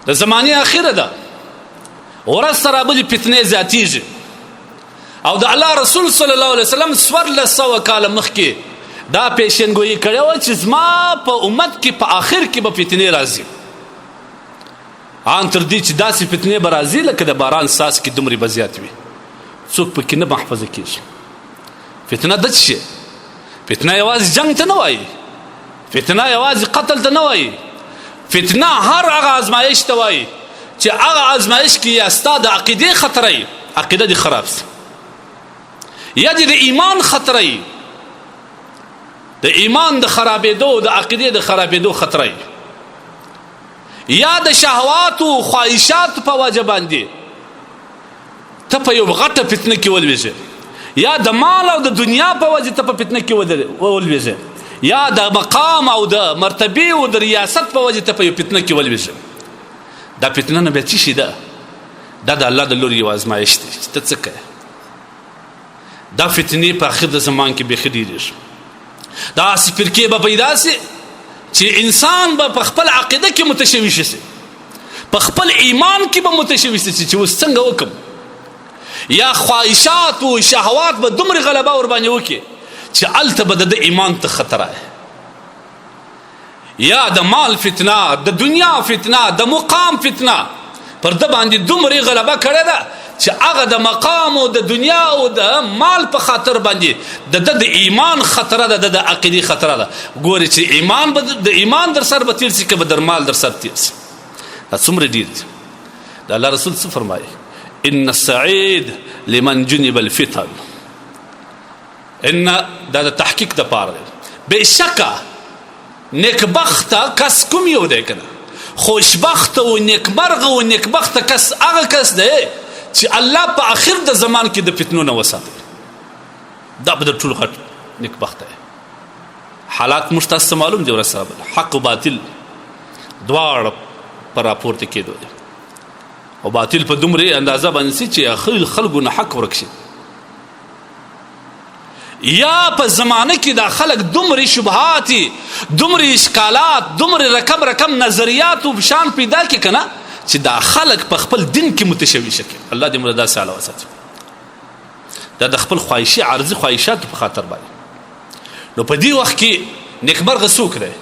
د زمانې اخره ده ورځ سره بلې فتنې زیاتېږي او د الله رسول صلی الله علیه وسلم 1400 کاله مخکې دا پیشنګویي کړې وه چې زما په امت کې په آخر کې به فتنې راځي ان تر دې چې داسې فتنې به راځي لکه د باران څاڅکي دومرې به زیات وي څوک پکې نه محفظه کېږي فتنه د څه شی فتنه یوازې جنګ ته نه وایي فتنه یوازې قتل ته نه وایي فتنه هر هغه ازمایش ته وایي چې هغه ازمایش کې یا ستا د عقیدې خطره وي عقیده دې خراب سي یا دې د ایمان خطره وي د ایمان د خرابېدو د عقیدې د خرابېدو خطره وي یا د شهواتو خواهشاتو په وجه باندې ته په یو غټه فتنه کې ولوېږې یا د مال او د دنیا په وجه ته په فتنه کې ولوېږې یا د مقام او د مرتبې او د ریاست په وجه ته په یو فتنه کې ولوېږې دا فتنه نه بیا څه شي ده دا د الله د لورې یو ازمایش دی چې ته څه کوې دا فتنې په آخر د زمان کې بیخي ډېرېږي داسې فرقې به پیدا سي چې انسان به په خپل عقیده کې متشوش شي په خپل ایمان کې به متشوش شي چې اوس څنګه وکم یا خواهشات او شهوات به دومره غلبه ور باندې وکړي چې هلته به د ایمان ته خطره یا د مال فتنه د دنیا فتنه د مقام فتنه پر ده باندې دومره غلبه کړې ده چې هغه د مقام او د دنیا او د مال په خاطر باندې د ایمان خطره ده د عقیدې خطره ده ګوري چې ایمان د ایمان در سر به تیر شي که به در مال در سر تیر شي دا څومره ډېر دي د الله رسول څه فرمایي ان السعید لمن جنب الفتن ان دا د تحقیق دپاره دی بېشکه نیکبخته کس کوم یو دی که نه خوشبخته او نیکمرغه او نیکبخته کس هغه کس دی چې الله په آخر د زمان کې د فتنو نه وساتي دا به د ټولو غټ نیکبخته دی حالات موږ تاسو ته معلوم دي ورځ سره حق او باطل دواړه په راپورته کېدو دی او باطل په دومره اندازه باندې چې خلکو نه حق ورک شي یا په زمانه کې دا خلک دومره شبهات دومره اشکالات دومره رقم نظریات او شان پیدا کړي که نه چې دا خلک په خپل دین کې متشوش کړي الله دې موږ داسې حاله وساتي دا د خپل خواهشي عارضي خواهشاتو په خاطر باندې نو په دې وخت کې نیکمرغه څوک دی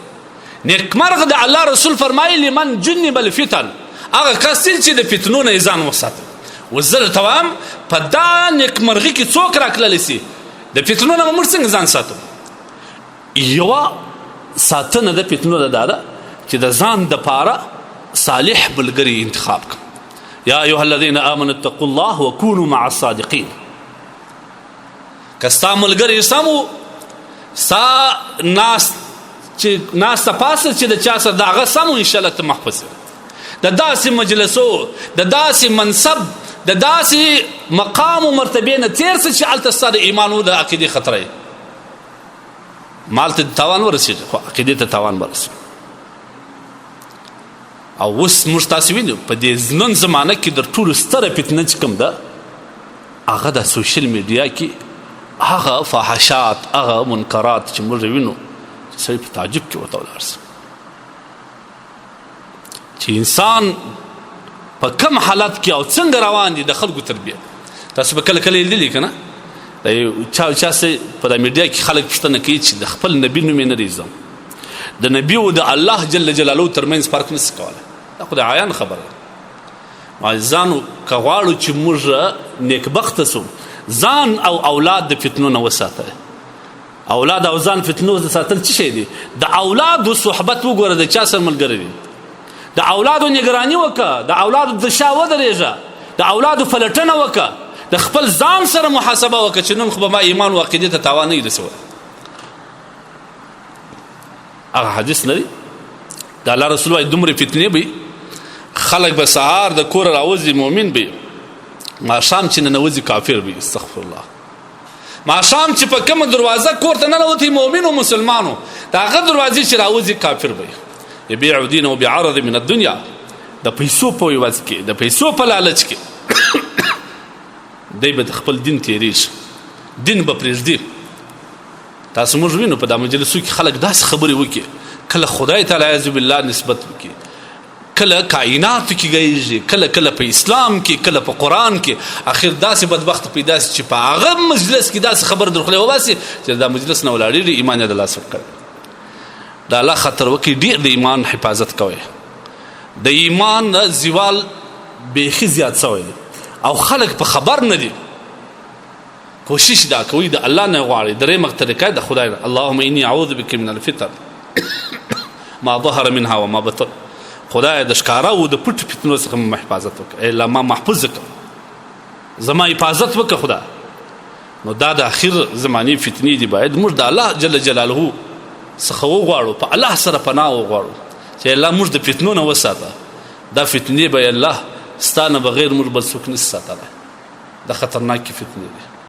نیکمرغه د الله رسول فرمایي لمن جنب الفتن هغه کس چې د فتنو نه ځان وساتي اوس زه درته وایم په دا نیکمرغي کې څوک راکللی سي د فتنو نه موږ څنګه ځان ساتو یوه ساتنه د فتنو نه دا ده چې د ځان دپاره صالح ملګري انتخاب کړه یا ایها الذین آمنوا اتقوا الله وکونوا مع الصادقین که ستا ملګري سم و ستا ناسته پاسه چې د چا سره د هغه سم و انشاءالله ته محفوظ د داسې مجلسو د داسې منصب د داسې مقام و مرتبې نه تېر څه چې هلته ستا د ایمان و د عقیدې خطره یې مال ته تاوان ورسېږي خو عقیدې ته تاوان ورسېږي او اوس موږ تاسې وینو په دې نن زمانه کې در ټولو ستره فتنه چې کوم ده هغه د سوشل میډیا کې هغه فحشات هغه منکرات چې موږ وینو چې سړی په تعجب کې ورته ولاړ شي چې انسان په کم حالت کې او څنګه روان دي د خلکو تربیه تاسو به کله کله لیدلي که نه د چا په د میډیا کې خلک پوښتنه کوي چې د خپل نبي نوم یې نه دی زده د نبي او د الله جل جلاله ترمنځ فرق نشي کولی دا خو د عیان خبره ده ځان که غواړو چې موږ نیکبخته سو ځان او اولاد د فتنو نه وساته اولاد او ځان فتنو د ساتل څه شی دی د اولادو صحبت وګوره د چا سره ملګری دی د اولادو نگرانی وکړه د اولادو د شا ودرېږه د اولادو پلټنه وکړه د خپل ځان سره محاسبه وکړه چې نن خو به ما ایمان و عقیدې ته تاوان نه وي رسولی هغه حدیث نه دی د الله رسول وایي دومره فتنې به خلک به سهار د کوره راوځي مؤمن به ماښام چې ننوځي کافر به استغفر الله ماښام چې په کومه دروازه کور ته ننوځي مؤمن او مسلمانو د هغه دروازې چې راوځي کافر به یبيع دینه بعرض من الدنیا د پیسو په عوض کې د پیسو په لالچ کې دی به د خپل دین تېرېږي دین به پرېږدي تاسو موږ وینو په دا مجلسو کې خلک داسې خبرې وکړي کله خدای ته اعوذ بالله نسبت وکړي کله کائنات کې گئیږي، کله کله په اسلام کې، کله په قرآن کې. اخر داسې بدبخت پیدا شي چې په هغه مجلس کې داسې خبر در خوله وباسي چې دا مجلس نه ولاړېږي، ایمان یې د لاسه ورکړی. د الله خطر وکړي، ډېر د ایمان حفاظت کوئ. د ایمان زوال بیخي زیات شوی دی او خلک په خبر نه دي. کوشش دا کوي د الله نه غواړي. درېیمه طریقه د خدای نه، اللهم انی اعوذ بک من الفتن ما ظهر منها وما بطن. خدای د ښکاره او د پټ فتنو څخه مې حفاظت وکړه. ای الله ما محفوظ کړه، زما حفاظت وکړه خدا. نو دا د اخر زماني فتنې دي، باید موږ د الله جل جلاله څخه وغواړو، په الله سره پناه وغواړو چې الله موږ د فتنو نه وساته. دا فتنې به الله ستا نه بغیر موږ بل څوک نشي ساتلی. دا خطرناکې فتنې دي.